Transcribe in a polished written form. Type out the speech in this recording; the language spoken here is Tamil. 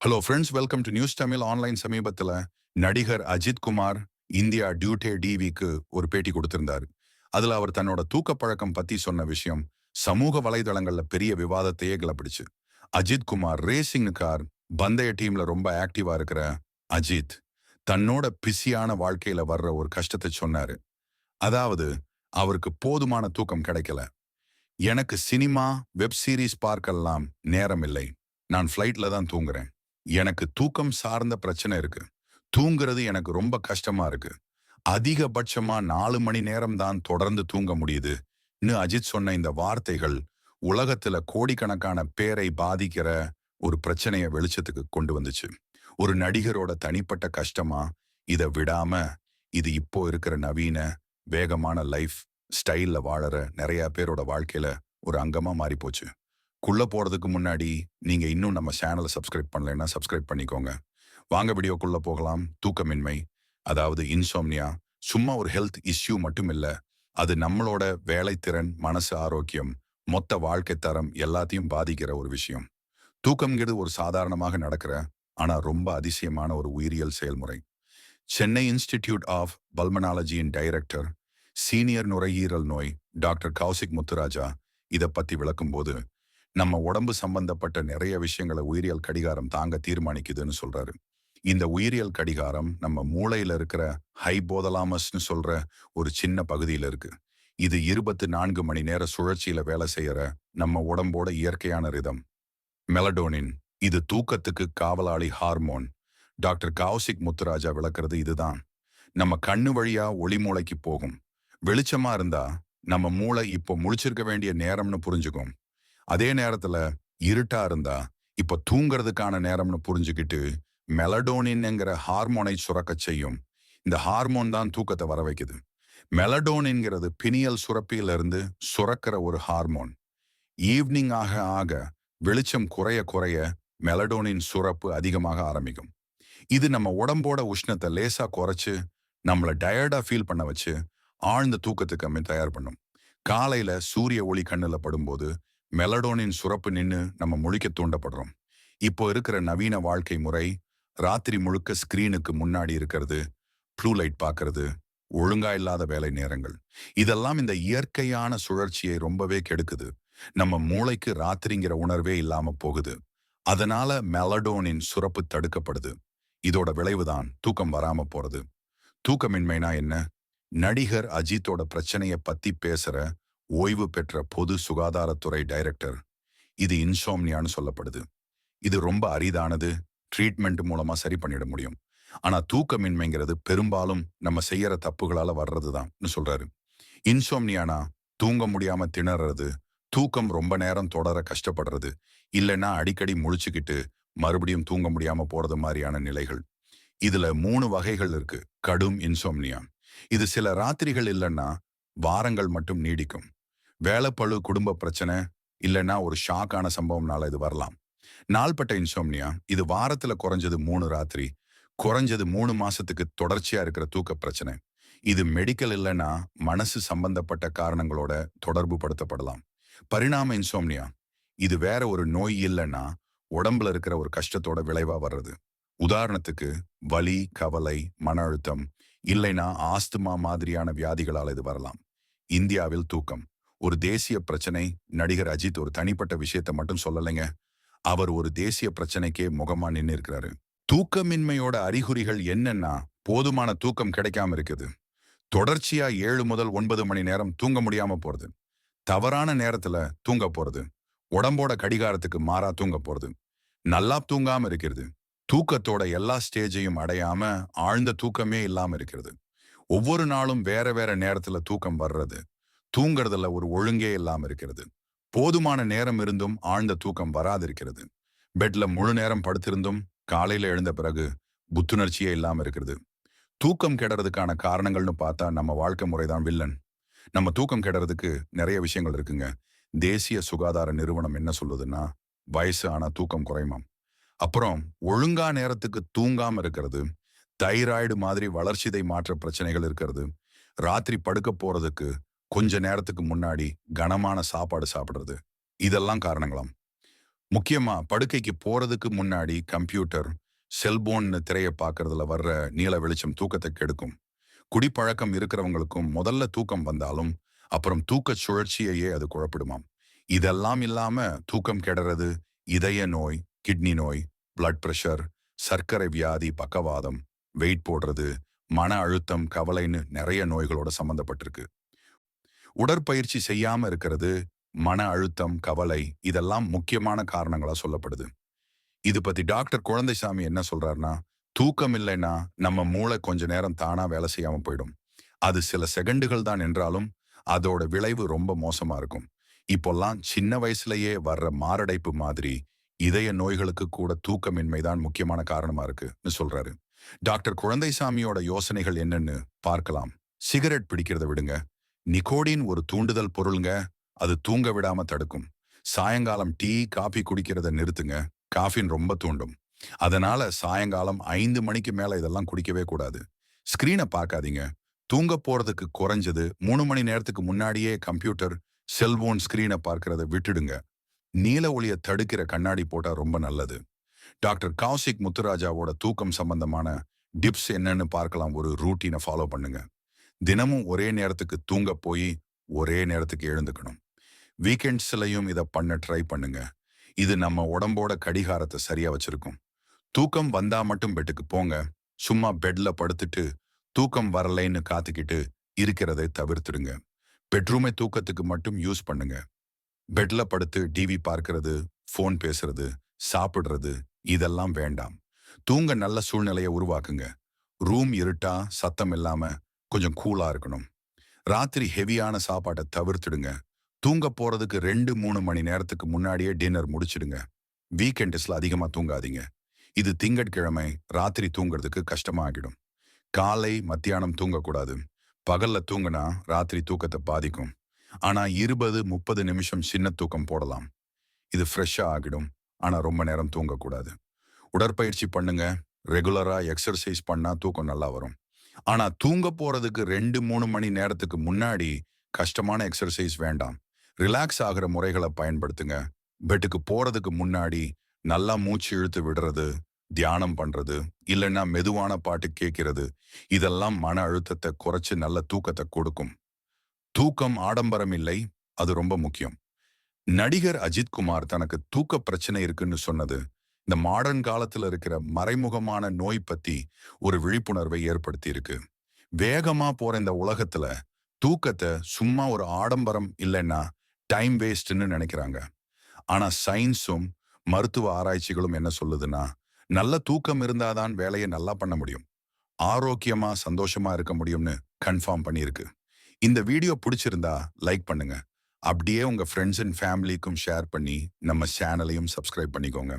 Hello friends, welcome to news Tamil online. சமீபத்தில் நடிகர் அஜித் குமார் இந்தியா டியூட்டே டிவிக்கு ஒரு பேட்டி கொடுத்திருந்தார். அதுல அவர் தன்னோட தூக்க பழக்கம் பத்தி சொன்ன விஷயம் சமூக வலைதளங்கள்ல பெரிய விவாதத்தையே கிளப்பிடுச்சு. அஜித் குமார் ரேசிங் கார் பந்தய டீம்ல ரொம்ப ஆக்டிவா இருக்கிற அஜித் தன்னோட பிஸியான வாழ்க்கையில வர்ற ஒரு கஷ்டத்தை சொன்னாரு. அதாவது, அவருக்கு போதுமான தூக்கம் கிடைக்கல. எனக்கு சினிமா, வெப் சீரிஸ் பார்க்கலாம் நேரம் இல்லை. நான் ஃப்ளைட்ல தான் தூங்குறேன். எனக்கு தூக்கம் சார்ந்த பிரச்சனை இருக்கு. தூங்குறது எனக்கு ரொம்ப கஷ்டமா இருக்கு. அதிகபட்சமா 4 மணி நேரம் தான் தொடர்ந்து தூங்க முடியுதுன்னு அஜித் சொன்ன இந்த வார்த்தைகள் உலகத்துல கோடிக்கணக்கான பேரை பாதிக்கிற ஒரு பிரச்சனையை வெளிச்சத்துக்கு கொண்டு வந்துச்சு. ஒரு நடிகரோட தனிப்பட்ட கஷ்டமா இதை விடாம, இது இப்போ இருக்கிற நவீன வேகமான லைஃப் ஸ்டைல்ல வாழற நிறைய பேரோட வாழ்க்கையில ஒரு அங்கமா மாறி போச்சு. போறதுக்கு முன்னாடி நீங்க இன்னும் நம்ம சேனலை சப்ஸ்கிரைப் பண்ணலைன்னா சப்ஸ்கிரைப் பண்ணிக்கோங்க. வாங்க வீடியோக்குள்ள போகலாம். தூக்கமின்மை, அதாவது இன்சோம்னியா, சும்மா ஒரு ஹெல்த் இஷ்யூ மட்டும் இல்ல. அது நம்மளோட வேலைத்திறன், மனசு ஆரோக்கியம், மொத்த வாழ்க்கை தரம் எல்லாத்தையும் பாதிக்கிற ஒரு விஷயம். தூக்கம்ங்கிறது ஒரு சாதாரணமாக நடக்கிற, ஆனா ரொம்ப அதிசயமான ஒரு உயிரியல் செயல்முறை. சென்னை இன்ஸ்டிடியூட் ஆஃப் பல்மனாலஜியின் டைரக்டர், சீனியர் நுரையீரல் நோய் டாக்டர் கௌசிக் முத்துராஜா இதை பத்தி விளக்கும்போது, நம்ம உடம்பு சம்பந்தப்பட்ட நிறைய விஷயங்களை உயிரியல் கடிகாரம் தாங்க தீர்மானிக்குதுன்னு சொல்றாரு. இந்த உயிரியல் கடிகாரம் நம்ம மூளையில இருக்கிற ஹைபோதலாமஸ்னு சொல்ற ஒரு சின்ன பகுதியில இருக்கு. இது 24 மணி நேர சுழற்சியில வேலை செய்யற நம்ம உடம்போட இயற்கையான ரிதம். மெலடோனின், இது தூக்கத்துக்கு காவலாளி ஹார்மோன். டாக்டர் கௌசிக் முத்துராஜா விளக்குறது இதுதான். நம்ம கண்ணு வழியா ஒளி மூளைக்கு போகும். வெளிச்சமா இருந்தா நம்ம மூளை இப்போ முழிச்சிருக்க வேண்டிய நேரம்னு புரிஞ்சுக்கும். அதே நேரத்துல இருட்டா இருந்தா இப்ப தூங்குறதுக்கான நேரம்னு புரிஞ்சுக்கிட்டு மெலடோனின்ங்கிற ஹார்மோனை சுரக்க செய்யும். இந்த ஹார்மோன் தான் தூக்கத்தை வர வைக்குது. மெலடோனின்ங்கிறது பினியல் சுரப்பியில இருந்து சுரக்கிற ஒரு ஹார்மோன். ஈவினிங் ஆக ஆக வெளிச்சம் குறைய குறைய மெலடோனின் சுரப்பு அதிகமாக ஆரம்பிக்கும். இது நம்ம உடம்போட உஷ்ணத்தை லேசா குறைச்சு நம்மளை டயர்டா ஃபீல் பண்ண வச்சு ஆழ்ந்த தூக்கத்துக்கு தயார் பண்ணும். காலையில சூரிய ஒளி கண்ணுல படும்போது மெலடோனின் சுரப்பு நின்னு நம்ம முழிக்க தூண்டப்படுறோம். இப்போ இருக்கிற நவீன வாழ்க்கை முறை ராத்திரி முழுக்க ஸ்கிரீனுக்கு முன்னாடி இருக்கிறது, ப்ளூ லைட் பார்க்கறது, ஒழுங்கா இல்லாத வேலை நேரங்கள், இதெல்லாம் இந்த இயற்கையான சுழற்சியை ரொம்பவே கெடுக்குது. நம்ம மூளைக்கு ராத்திரிங்கிற உணர்வே இல்லாம போகுது. அதனால மெலடோனின் சுரப்பு தடுக்கப்படுது. இதோட விளைவுதான் தூக்கம் வராம போறது. தூக்கமின்மைனா என்ன? நடிகர் அஜித்தோட பிரச்சனைய பத்தி பேசுற ஓய்வு பெற்ற பொது சுகாதாரத்துறை டைரக்டர், இது இன்சோம்னியான்னு சொல்லப்படுது. இது ரொம்ப அரிதானது, ட்ரீட்மெண்ட் மூலமா சரி பண்ணிட முடியும். ஆனா தூக்கமின்மைங்கிறது பெரும்பாலும் நம்ம செய்யற தப்புகளால வர்றதுதான் சொல்றாரு. இன்சோம்னியானா தூங்க முடியாம திணறது, தூக்கம் ரொம்ப நேரம் தொடர கஷ்டப்படுறது, இல்லைன்னா அடிக்கடி முழிச்சுக்கிட்டு மறுபடியும் தூங்க முடியாம போறது மாதிரியான நிலைகள். இதுல 3 வகைகள் இருக்கு. கடும் இன்சோம்னியா, இது சில ராத்திரிகள் இல்லைன்னா வாரங்கள் மட்டும் நீடிக்கும். வேலைப்பளு, குடும்ப பிரச்சனை, இல்லைன்னா ஒரு ஷாக்கான சம்பவம்னால இது வரலாம். நாள்பட்ட இன்சோம்னியா, இது வாரத்துல குறைஞ்சது 3 ராத்திரி, குறைஞ்சது 3 மாசத்துக்கு தொடர்ச்சியா இருக்கிற தூக்க பிரச்சனை. இது மெடிக்கல் இல்லைன்னா மனசு சம்பந்தப்பட்ட காரணங்களோட தொடர்பு படுத்தப்படலாம். பரிணாம இன்சோம்னியா, இது வேற ஒரு நோய் இல்லைன்னா உடம்புல இருக்கிற ஒரு கஷ்டத்தோட விளைவா வர்றது. உதாரணத்துக்கு வலி, கவலை, மன அழுத்தம், இல்லைன்னா ஆஸ்துமா மாதிரியான வியாதிகளால் இது வரலாம். இந்தியாவில் தூக்கம் ஒரு தேசிய பிரச்சனை. நடிகர் அஜித் ஒரு தனிப்பட்ட விஷயத்தை மட்டும் சொல்லலைங்க, அவர் ஒரு தேசிய பிரச்சனைக்கே முகமா நின்று இருக்கிறாரு. தூக்கமின்மையோட அறிகுறிகள் என்னன்னா, போதுமான தூக்கம் கிடைக்காம இருக்குது, தொடர்ச்சியா 7 முதல் 9 மணி நேரம் தூங்க முடியாம போறது, தவறான நேரத்துல தூங்க போறது, உடம்போட கடிகாரத்துக்கு மாறா தூங்க போறது, நல்லா தூங்காம இருக்கிறது, தூக்கத்தோட எல்லா ஸ்டேஜையும் அடையாம ஆழ்ந்த தூக்கமே இல்லாம இருக்கிறது, ஒவ்வொரு நாளும் வேற வேற நேரத்துல தூக்கம் வர்றது, தூங்குறதுல ஒரு ஒழுங்கே இல்லாம இருக்கிறது, போதுமான நேரம் இருந்தும் ஆழ்ந்த தூக்கம் வராதிருக்கிறது, பெட்ல முழு நேரம் படுத்திருந்தும் காலையில எழுந்த பிறகு புத்துணர்ச்சியே இல்லாம இருக்கிறது. தூக்கம் கெடுறதுக்கான காரணங்கள்னு பார்த்தா நம்ம வாழ்க்கை முறைதான் வில்லன். நம்ம தூக்கம் கெடுறதுக்கு நிறைய விஷயங்கள் இருக்குங்க. தேசிய சுகாதார நிறுவனம் என்ன சொல்லுதுன்னா, வயசு ஆனா தூக்கம் குறையுமாம். அப்புறம் ஒழுங்கா நேரத்துக்கு தூங்காம இருக்கிறது, தைராய்டு மாதிரி வளர்சிதை மாற்ற பிரச்சனைகள் இருக்கிறது, ராத்திரி படுக்க போறதுக்கு கொஞ்ச நேரத்துக்கு முன்னாடி கனமான சாப்பாடு சாப்பிடுறது, இதெல்லாம் காரணங்களாம். முக்கியமா படுக்கைக்கு போறதுக்கு முன்னாடி கம்ப்யூட்டர், செல்போன்னு திரைய பார்க்கறதுல வர்ற நீல வெளிச்சம் தூக்கத்தை கெடுக்கும். குடிப்பழக்கம் இருக்கிறவங்களுக்கும் முதல்ல தூக்கம் வந்தாலும், அப்புறம் தூக்கச் சுழற்சியையே அது குழப்பிடுமாம். இதெல்லாம் இல்லாம தூக்கம் கெடறது, இதய நோய், கிட்னி நோய், பிளட் பிரஷர், சர்க்கரை வியாதி, பக்கவாதம், வெயிட் போடுறது, மன அழுத்தம், கவலைன்னு நிறைய நோய்களோட சம்மந்தப்பட்டிருக்கு. உடற்பயிற்சி செய்யாம இருக்கிறது, மன அழுத்தம், கவலை இதெல்லாம் முக்கியமான காரணங்களா சொல்லப்படுது. இது பத்தி டாக்டர் குழந்தைசாமி என்ன சொல்றாருன்னா, தூக்கம் இல்லைன்னா நம்ம மூளை கொஞ்ச நேரம் தானா வேலை செய்யாம போயிடும். அது சில செகண்டுகள் தான் என்றாலும், அதோட விளைவு ரொம்ப மோசமா இருக்கும். இப்போல்லாம் சின்ன வயசுலயே வர்ற மாரடைப்பு மாதிரி, இதய நோய்களுக்கு கூட தூக்கமின்மை தான் முக்கியமான காரணமா இருக்குன்னு சொல்றாரு. டாக்டர் குழந்தைசாமியோட யோசனைகள் என்னன்னு பார்க்கலாம். சிகரெட் பிடிக்கிறத விடுங்க. நிக்கோடின் ஒரு தூண்டுதல் பொருளுங்க. அது தூங்க விடாம தடுக்கும். சாயங்காலம் டீ, காபி குடிக்கிறத நிறுத்துங்க. காஃபின் ரொம்ப தூண்டும். அதனால சாயங்காலம் 5 மணிக்கு மேல இதெல்லாம் குடிக்கவே கூடாது. ஸ்கிரீனை பார்க்காதீங்க. தூங்க போறதுக்கு குறைஞ்சது 3 மணி நேரத்துக்கு முன்னாடியே கம்ப்யூட்டர், செல்போன் ஸ்கிரீனை பார்க்கறத விட்டுடுங்க. நீல ஒளிய தடுக்கிற கண்ணாடி போட்டா ரொம்ப நல்லது. டாக்டர் கௌசிக் முத்துராஜாவோட தூக்கம் சம்பந்தமான டிப்ஸ் என்னன்னு பார்க்கலாம். ஒரு ரூட்டீனை ஃபாலோ பண்ணுங்க. தினமும் ஒரே நேரத்துக்கு தூங்க போய் ஒரே நேரத்துக்கு எழுந்துக்கணும். வீக்கெண்ட்ஸ்லயும் இதை பண்ண ட்ரை பண்ணுங்க. இது நம்ம உடம்போட கடிகாரத்தை சரியா வச்சிருக்கும். தூக்கம் வந்தா மட்டும் பெட்டுக்கு போங்க. சும்மா பெட்ல படுத்துட்டு தூக்கம் வரலைன்னு காத்துக்கிட்டு இருக்கிறதை தவிர்த்துடுங்க. பெட்ரூமை தூக்கத்துக்கு மட்டும் யூஸ் பண்ணுங்க. பெட்ல படுத்து டிவி பார்க்கறது, ஃபோன் பேசுறது, சாப்பிடுறது இதெல்லாம் வேண்டாம். தூங்க நல்ல சூழ்நிலையை உருவாக்குங்க. ரூம் இருட்டா, சத்தம் இல்லாம கொஞ்சம் கூலா இருக்கணும். ராத்திரி ஹெவியான சாப்பாட்டை தவிர்த்துடுங்க. தூங்க போறதுக்கு 2-3 மணி நேரத்துக்கு முன்னாடியே டின்னர் முடிச்சிடுங்க. வீக்கெண்ட்ஸ்ல அதிகமா தூங்காதீங்க. இது திங்கட்கிழமை ராத்திரி தூங்குறதுக்கு கஷ்டமாகிடும். காலை, மத்தியானம் தூங்கக்கூடாது. பகல்ல தூங்குனா ராத்திரி தூக்கத்தை பாதிக்கும். ஆனா 20-30 நிமிஷம் சின்ன தூக்கம் போடலாம். இது ஃப்ரெஷ்ஷா ஆகிடும். ஆனா ரொம்ப நேரம் தூங்கக்கூடாது. உடற்பயிற்சி பண்ணுங்க. ரெகுலரா எக்ஸர்சைஸ் பண்ணா தூக்கம் நல்லா வரும். ஆனா தூங்க போறதுக்கு 2-3 மணி நேரத்துக்கு முன்னாடி கஷ்டமான எக்ஸர்சைஸ் வேண்டாம். ரிலாக்ஸ் ஆகிற முறைகளை பயன்படுத்துங்க. பெட்டுக்கு போறதுக்கு முன்னாடி நல்லா மூச்சு இழுத்து விடுறது, தியானம் பண்றது, இல்லைன்னா மெதுவான பாட்டு கேட்கிறது இதெல்லாம் மன அழுத்தத்தை குறைச்சு நல்ல தூக்கத்தை கொடுக்கும். தூக்கம் ஆடம்பரம் இல்லை, அது ரொம்ப முக்கியம். நடிகர் அஜித் குமார் தனக்கு தூக்க பிரச்சனை இருக்குன்னு சொன்னது இந்த மாடர்ன் காலத்துல இருக்கிற மறைமுகமான நோய் பத்தி ஒரு விழிப்புணர்வை ஏற்படுத்தி இருக்கு. வேகமா போற இந்த உலகத்துல தூக்கத்தை சும்மா ஒரு ஆடம்பரம் இல்லைன்னா டைம் வேஸ்ட்னு நினைக்கிறாங்க. ஆனா சயின்ஸும் மருத்துவ ஆராய்ச்சிகளும் என்ன சொல்லுதுன்னா, நல்ல தூக்கம் இருந்தாதான் வேலையை நல்லா பண்ண முடியும், ஆரோக்கியமா சந்தோஷமா இருக்க முடியும்னு கன்ஃபார்ம் பண்ணியிருக்கு. இந்த வீடியோ பிடிச்சிருந்தா லைக் பண்ணுங்க. அப்படியே உங்க ஃப்ரெண்ட்ஸ் அண்ட் ஃபேமிலிக்கும் ஷேர் பண்ணி நம்ம சேனலையும் சப்ஸ்கிரைப் பண்ணிக்கோங்க.